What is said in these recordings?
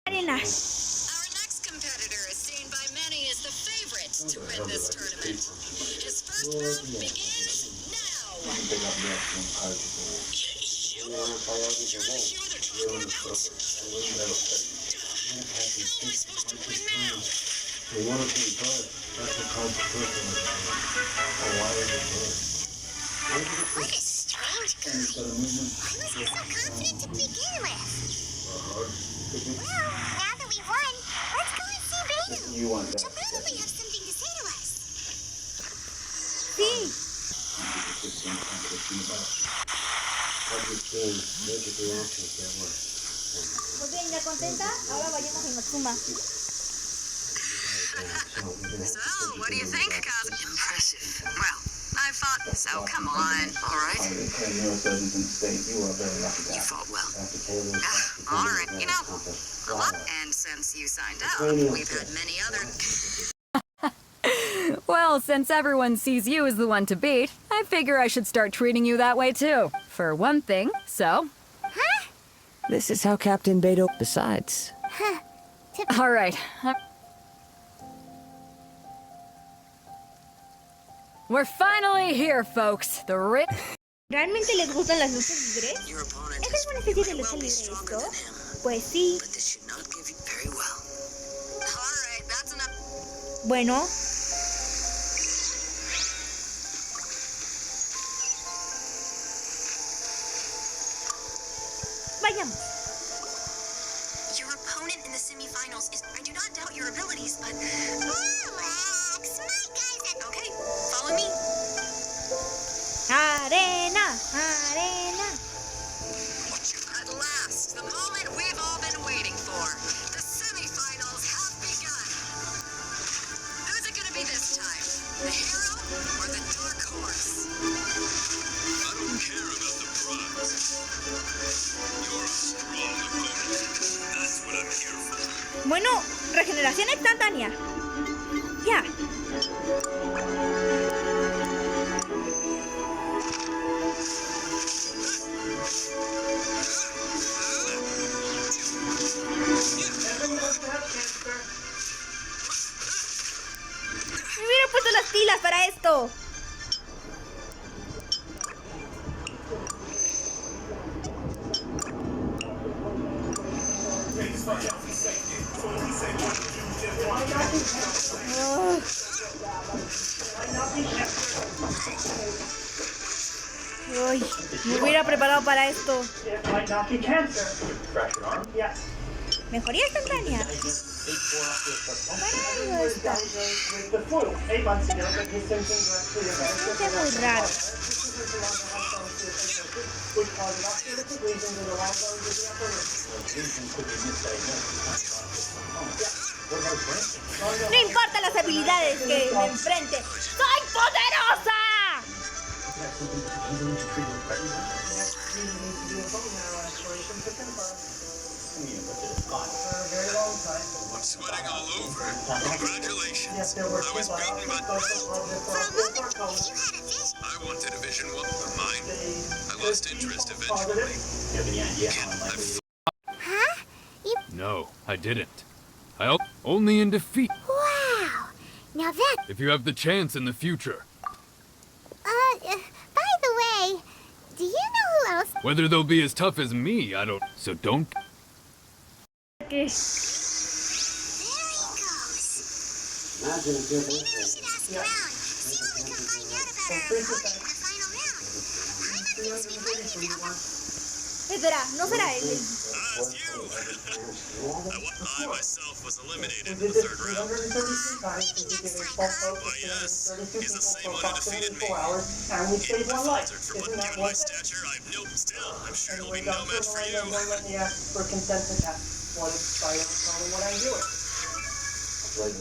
Arena. Our next competitor is seen by many as the favorite to win this tournament. His first move begins now. You're the hero they're talking about? How am I supposed to win now? What a strange guy. Why was he so confident to begin with? Well, now that we won, let's go and see Beto. She'll probably have something to say to us. Sí. Muy bien, ¿ya contenta? Ahora vayamos en Matsuma. So, what do you think, Kaz? Impressive. Well, I fought, so come on. All right. You fought well. All right, you know, and since you signed up, we've had many other... Well, since everyone sees you as the one to beat, I figure I should start treating you that way too. For one thing, so... Huh? This is how Captain Beto... Besides... Huh. All right. We're finally here, folks. The ¿Realmente les gustan las luchas libres? Your opponent ¿Es alguna especie de lucha libre esto? Pues sí. but this should not give you very well. All right, that's enough. Bueno. Vayamos. Your opponent in the semifinals is... I do not doubt your abilities, but... Relax. My guys at... Okay, follow me. Arena, arena. At last, the moment we've all been waiting for. The semifinals have begun. Who's it gonna be this time? The hero or the dark horse? I don't care about the prize. You're a strong opponent. That's what I'm here for. Bueno, regeneración instantánea. Ya. Me hubiera puesto las pilas para esto. Uy, me hubiera preparado para esto. Mejoría instantánea. Para está. Es muy raro. No importa las habilidades que me enfrente. ¡Soy poderosa! I'm sweating all over. Congratulations. I was beaten, but For a moment, you had a vision. I wanted a vision one of mine. I lost interest eventually. Again, Huh? No, I didn't. Only in defeat. Wow. Now that... If you have the chance in the future. by the way, do you know who else? Whether they'll be as tough as me, I don't... So don't... ¿Qué? There he goes. Maybe we should ask around. See what we can find out about our opponent in the final round. I might be waiting for that. Espera, ¿no será él? that's you. I myself was eliminated in the third round. Why, yes. He's the same one who defeated me. Even if I faltered for one, given my stature, still, I'm sure he'll be no match for you.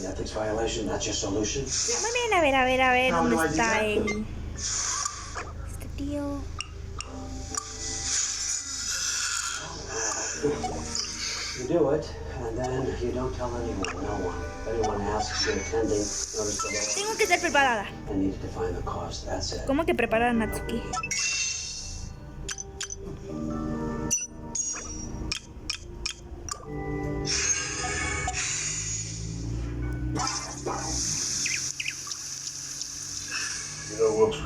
Ethics violation, that's your solution? Muy bien, a ver, ¿dónde está él? Este tío. You do it, and then you don't tell anyone, no one. If anyone asks, you're attending, notice below. Tengo que estar preparada. I need to define the cost, that's it. ¿Cómo que preparar a Natsuki?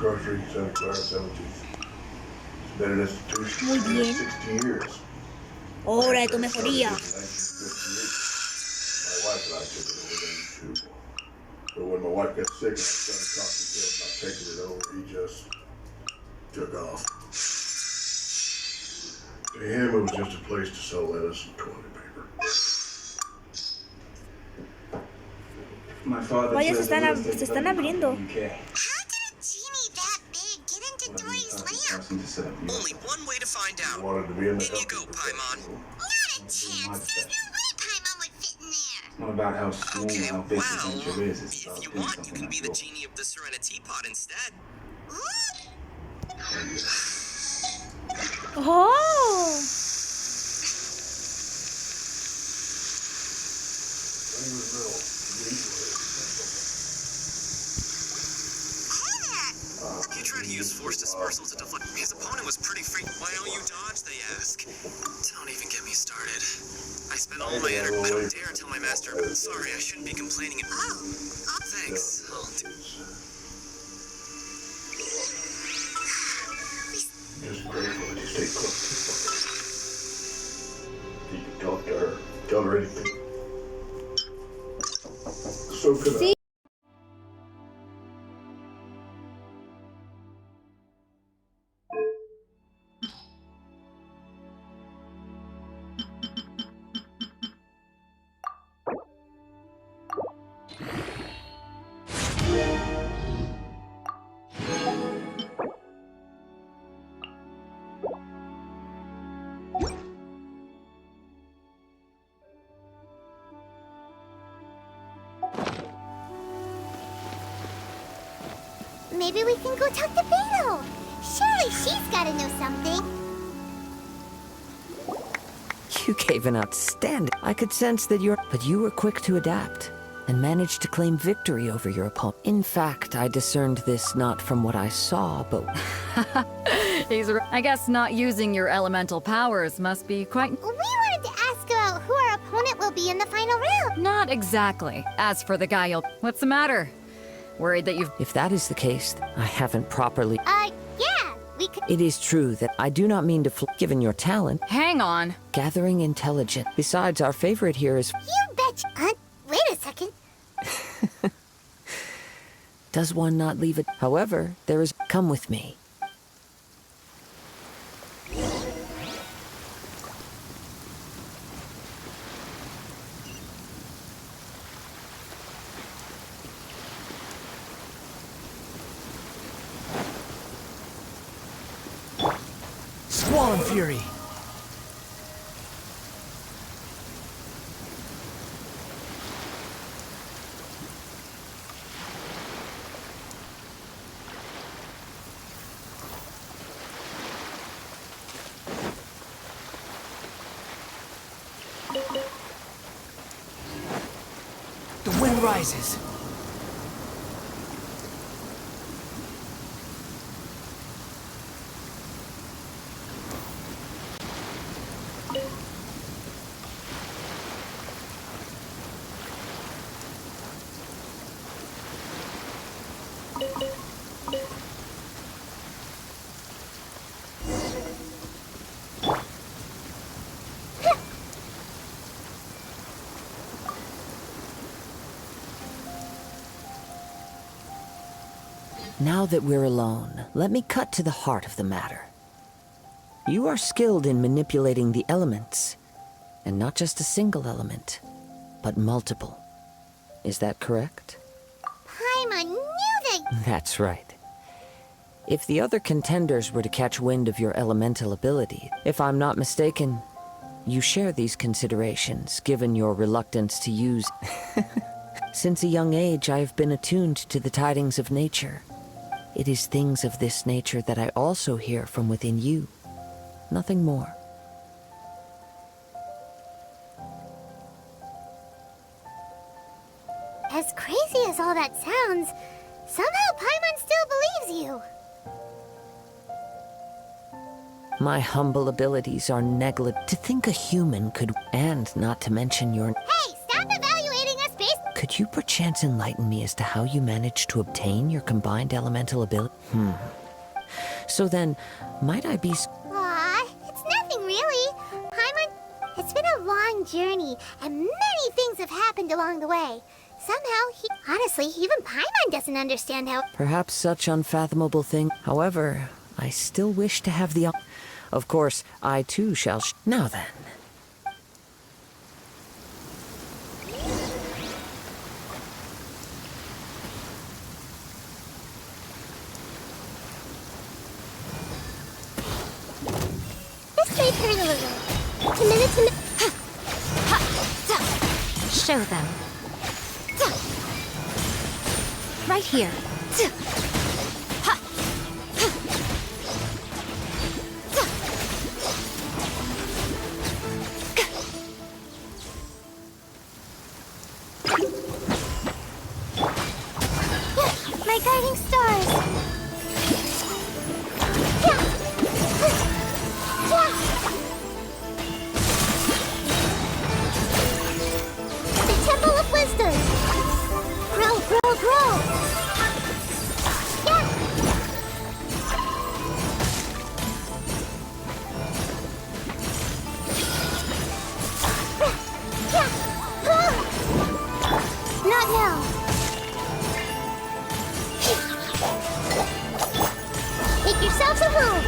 grocery, 17th. It's been an institution Muy for bien. 60 years. Hora de tu mejoría. My wife and I took it over in 82. But when my wife got sick and I started talking to him about taking it over, he just took off. To him, it was just a place to sell lettuce and toilet paper. My father Vaya, se says the real están, estate se están development abriendo. company in UK. How did a genie that big get into Dory's lamp? Asking to set up your- Only one way to find He out. wanted to be in the In you go, company. Paimon. Not a chance. There's no way Paimon would fit in there. It's not about how small Okay, or how big the well, venture is. It's if about you doing want, you something can be the that's genie of the Serenity Pot instead. Ooh. ¡Oh! When he was little, Heather. He tried to use force dispersal to deflect. His opponent was pretty free. Why don't you dodge, they ask. Don't even get me started. I spent all my energy. I don't dare tell my master. Sorry, I shouldn't be complaining. Thanks. I'll do. just grateful that you stayed close to her. You can talk to her, tell her anything. So could I. Maybe we can go talk to Beto. Surely she's gotta know something. You gave an outstanding. I could sense that you're. But you were quick to adapt and managed to claim victory over your opponent. In fact, I discerned this not from what I saw, but. I guess not using your elemental powers must be quite. We wanted to ask about who our opponent will be in the final round. Not exactly. As for the guy you'll. What's the matter? Worried that you've. If that is the case, I haven't properly. Yeah, we could. It is true that I do not mean to given your talent. Hang on. Gathering intelligence. Besides, our favorite here is. You betcha. Wait a second. Does one not leave it? However, there is. Come with me. Squall and Fury. The wind rises. Now that we're alone, let me cut to the heart of the matter. You are skilled in manipulating the elements, and not just a single element, but multiple. Is that correct? Paimon knew that. That's right. If the other contenders were to catch wind of your elemental ability, if I'm not mistaken, you share these considerations, given your reluctance to use... Since a young age, I have been attuned to the tidings of nature. It is things of this nature that I also hear from within you. Nothing more. As crazy as all that sounds, somehow Paimon still believes you. My humble abilities are negligible. To think a human could... And not to mention your... Hey, stop evaluating us based. Could Could you perchance enlighten me as to how you managed to obtain your combined elemental ability? So then, might I be... Aw, it's nothing really. Paimon, it's been a long journey, and many things have happened along the way. Somehow, honestly, even Paimon doesn't understand how... Perhaps such unfathomable thing. However, I still wish to have the... Of course, I too shall... Now then. This may turn a little. Show them. Right here. My guiding stars. The Temple of Wisdom. Grow, grow, grow. Yeah. Not now. Make yourselves at home.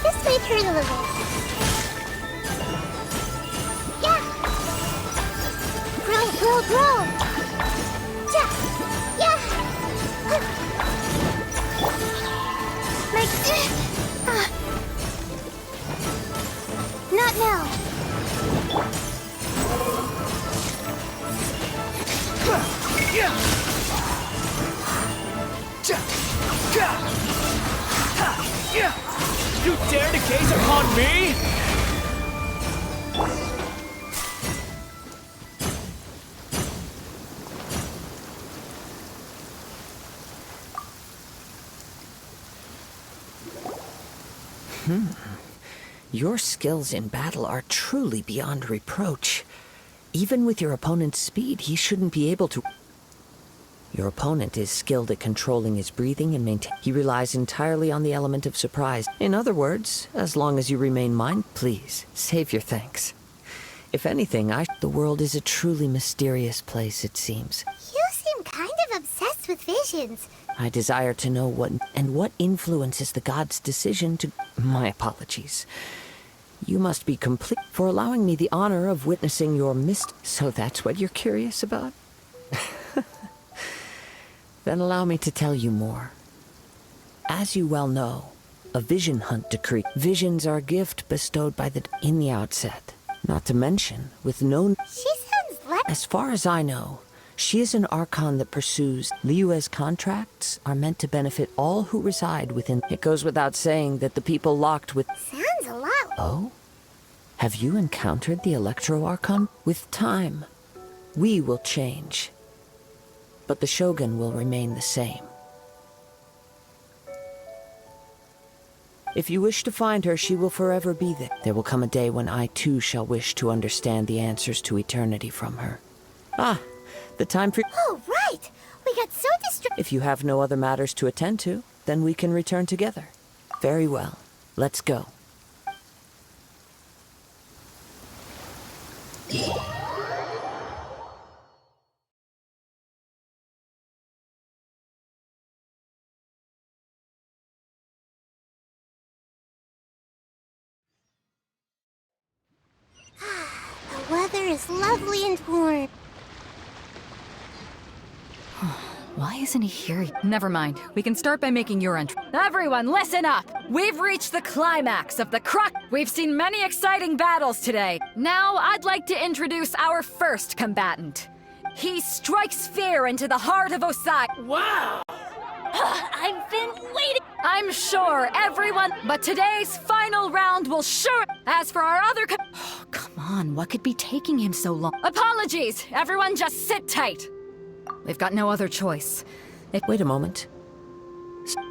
This may turn a little. Yeah. Grow, grow, grow. Yeah. Yeah. Like. Not now. You dare to gaze upon me? Your skills in battle are truly beyond reproach. Even with your opponent's speed, he shouldn't be able to... Your opponent is skilled at controlling his breathing and maintain... He relies entirely on the element of surprise. In other words, as long as you remain please, save your thanks. If anything, The world is a truly mysterious place, it seems. You seem kind of obsessed with visions. I desire to know what influences the gods' decision to... My apologies. You must be complete for allowing me the honor of witnessing your So that's what you're curious about? Then allow me to tell you more. As you well know, a vision hunt decree. Visions are a gift bestowed by in the outset. Not to mention, with no... She sounds like... As far as I know, she is an archon that pursues. Liyue's contracts are meant to benefit all who reside within... It goes without saying that the people locked with... Sounds a lot... Oh? Have you encountered the Electro-Archon? With time, we will change. But the Shogun will remain the same. If you wish to find her, she will forever be there. There will come a day when I too shall wish to understand the answers to eternity from her. Ah, the time for... Oh, right! We got so distracted... If you have no other matters to attend to, then we can return together. Very well. Let's go. The weather is lovely and warm. Why isn't he here? Never mind. We can start by making your entry. Everyone, listen up! We've reached the climax of the crux. We've seen many exciting battles today. Now, I'd like to introduce our first combatant. He strikes fear into the heart of Osai. Wow! I've been waiting. I'm sure everyone... But today's final round will sure... As for our other... Oh, come on, what could be taking him so long? Apologies! Everyone just sit tight. We've got no other choice. Wait a moment.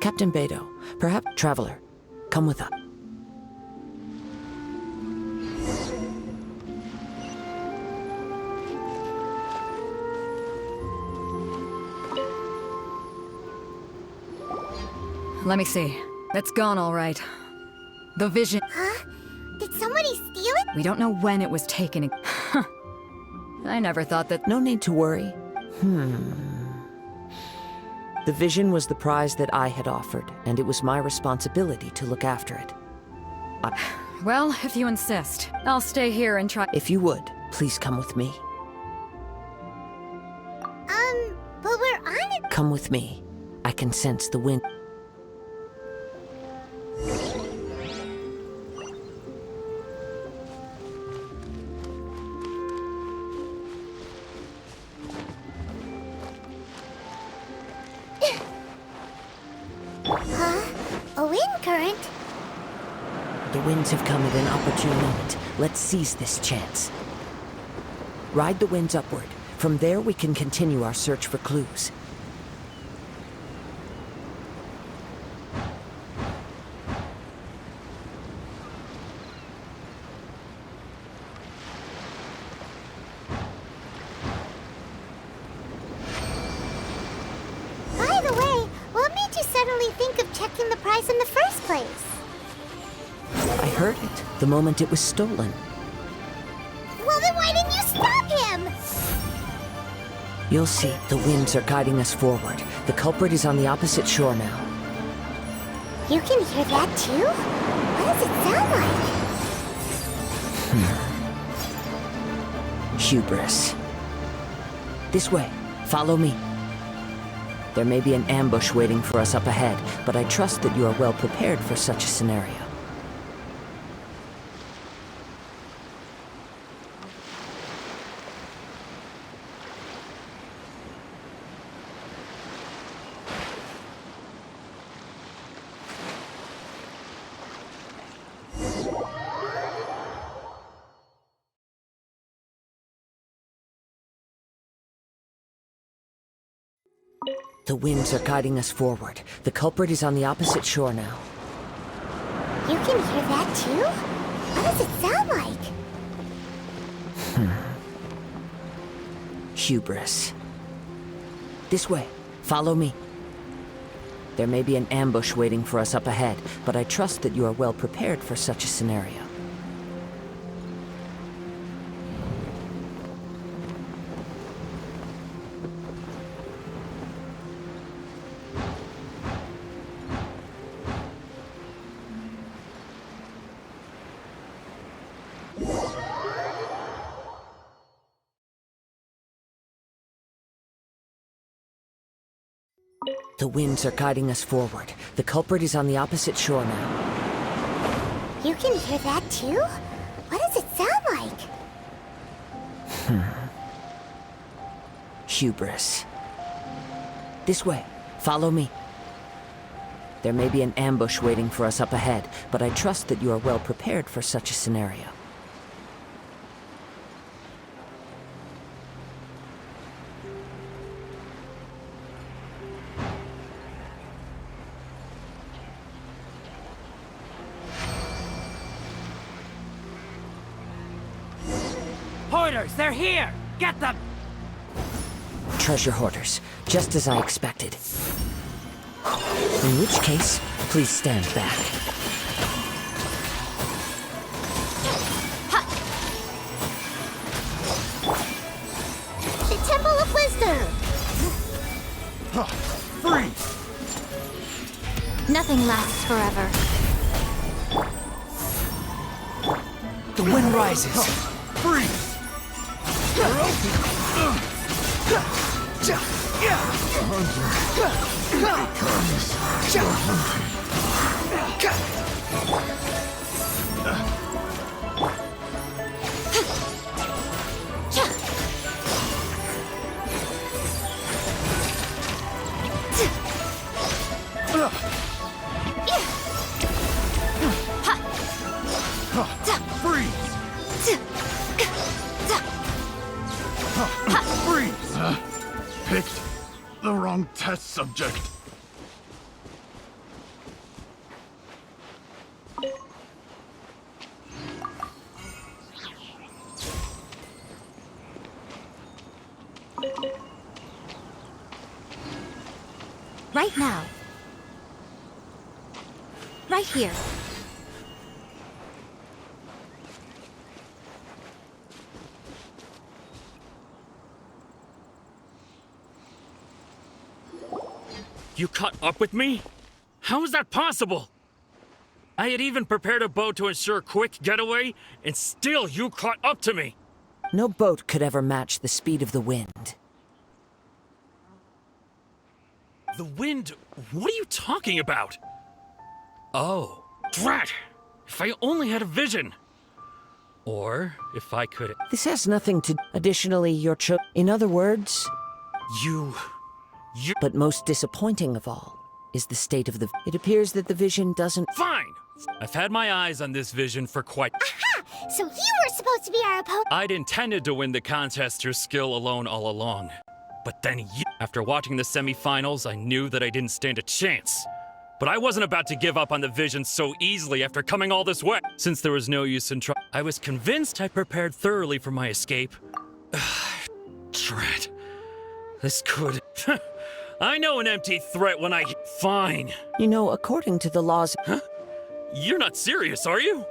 Captain Beidou, perhaps... Traveler, come with us. Let me see. It's gone all right. The vision... Huh? Did somebody steal it? We don't know when it was taken. I never thought that... No need to worry. The vision was the prize that I had offered, and it was my responsibility to look after it. Well, if you insist, I'll stay here and try... If you would, please come with me. But we're on it. Come with me. I can sense the wind. Huh? A wind current? The winds have come at an opportune moment. Let's seize this chance. Ride the winds upward. From there, we can continue our search for clues. By the way, what made you suddenly think of checking the prize in the first place? I heard it the moment it was stolen. Well, then why didn't you stop him? You'll see, the winds are guiding us forward. The culprit is on the opposite shore now. You can hear that too? What does it sound like? Hubris. This way. Follow me. There may be an ambush waiting for us up ahead, but I trust that you are well prepared for such a scenario. The winds are guiding us forward. The culprit is on the opposite shore now. You can hear that too? What does it sound like? Hubris. This way. Follow me. There may be an ambush waiting for us up ahead, but I trust that you are well prepared for such a scenario. The winds are guiding us forward. The culprit is on the opposite shore now. You can hear that too? What does it sound like? Hubris. This way. Follow me. There may be an ambush waiting for us up ahead, but I trust that you are well prepared for such a scenario. Hoarders, they're here! Get them! Treasure hoarders, just as I expected. In which case, please stand back. The Temple of Wisdom! Freeze! Nothing lasts forever. The wind rises. Freeze! Picked the wrong test subject. Right now. Right here. You caught up with me? How is that possible? I had even prepared a boat to ensure a quick getaway, and still you caught up to me! No boat could ever match the speed of the wind. The wind? What are you talking about? Oh, drat! If I only had a vision! Or if I could... This has nothing to... Additionally, your In other words... You... But most disappointing of all is the state of the... It appears that the vision doesn't... Fine! I've had my eyes on this vision for quite... Aha! So you were supposed to be our opponent. I'd intended to win the contest through skill alone all along. But then after watching the semifinals, I knew that I didn't stand a chance. But I wasn't about to give up on the vision so easily after coming all this way. Since there was no use in I was convinced I prepared thoroughly for my escape. Drat. This could... I know an empty threat when I... Fine. You know, according to the laws... Huh? You're not serious, are you?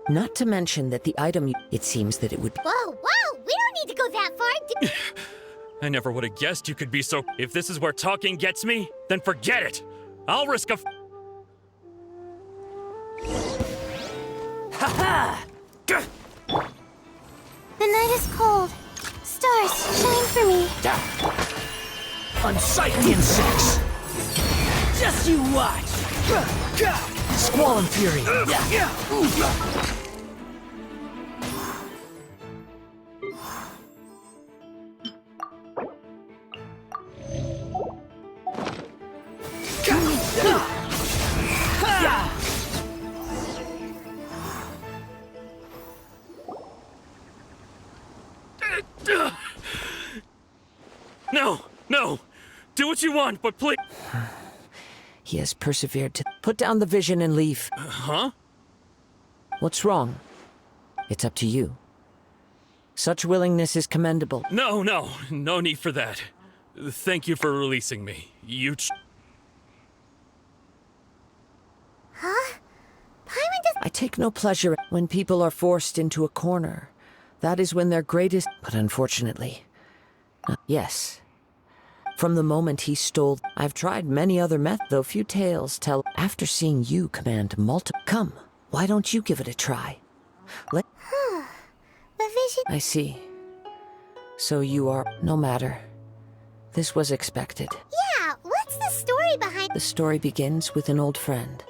Not to mention that the item... It seems that it would... Whoa, whoa! We don't need to go that far. I never would have guessed you could be so... If this is where talking gets me, then forget it. I'll risk a... Ha-ha! The night is cold. Stars, shine for me. Unsightly insects! Just you watch! Squall and fury! No, no! Do what you want, but please... He has persevered to... Put down the vision and leave. Huh? What's wrong? It's up to you. Such willingness is commendable. No need for that. Thank you for releasing me. Huh? Paimon does... I take no pleasure when people are forced into a corner. That is when their greatest... But unfortunately... yes. From the moment he stole... I've tried many other methods, though few tales tell... After seeing you command Come, why don't you give it a try? The vision... I see. So you are... No matter. This was expected. Yeah, what's the story behind... The story begins with an old friend.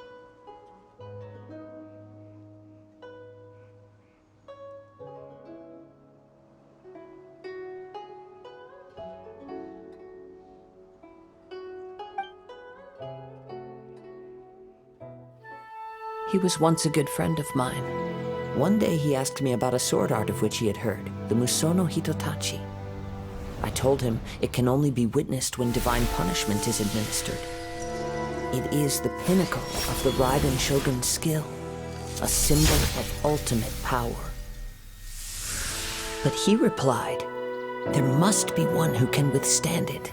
He was once a good friend of mine. One day he asked me about a sword art of which he had heard, the Musono Hitotachi. I told him it can only be witnessed when divine punishment is administered. It is the pinnacle of the Raiden Shogun's skill, a symbol of ultimate power. But he replied, there must be one who can withstand it.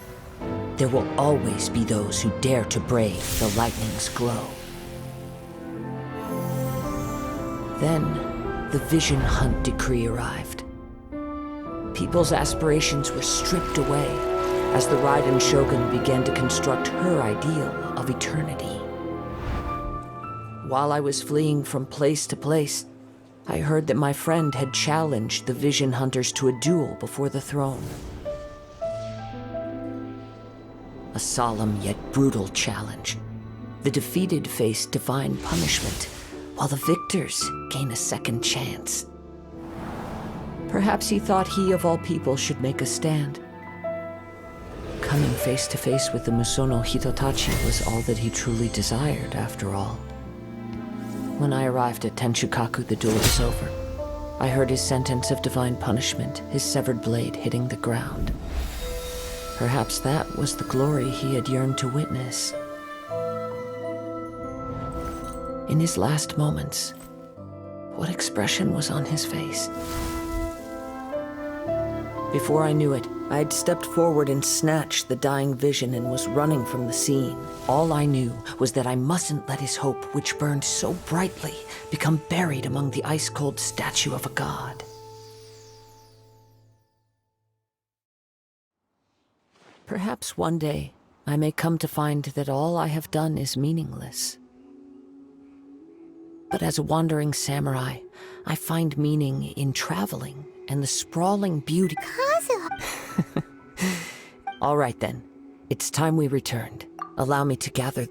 There will always be those who dare to brave the lightning's glow. Then, the Vision Hunt decree arrived. People's aspirations were stripped away as the Raiden Shogun began to construct her ideal of eternity. While I was fleeing from place to place, I heard that my friend had challenged the Vision Hunters to a duel before the throne. A solemn yet brutal challenge. The defeated faced divine punishment, while the victors gain a second chance. Perhaps he thought he of all people should make a stand. Coming face to face with the Musono Hitotachi was all that he truly desired, after all. When I arrived at Tenshukaku, the duel was over. I heard his sentence of divine punishment, his severed blade hitting the ground. Perhaps that was the glory he had yearned to witness. In his last moments, what expression was on his face? Before I knew it, I had stepped forward and snatched the dying vision and was running from the scene. All I knew was that I mustn't let his hope, which burned so brightly, become buried among the ice-cold statue of a god. Perhaps one day, I may come to find that all I have done is meaningless. But as a wandering samurai, I find meaning in traveling and the sprawling beauty. All right then, it's time we returned. Allow me to gather.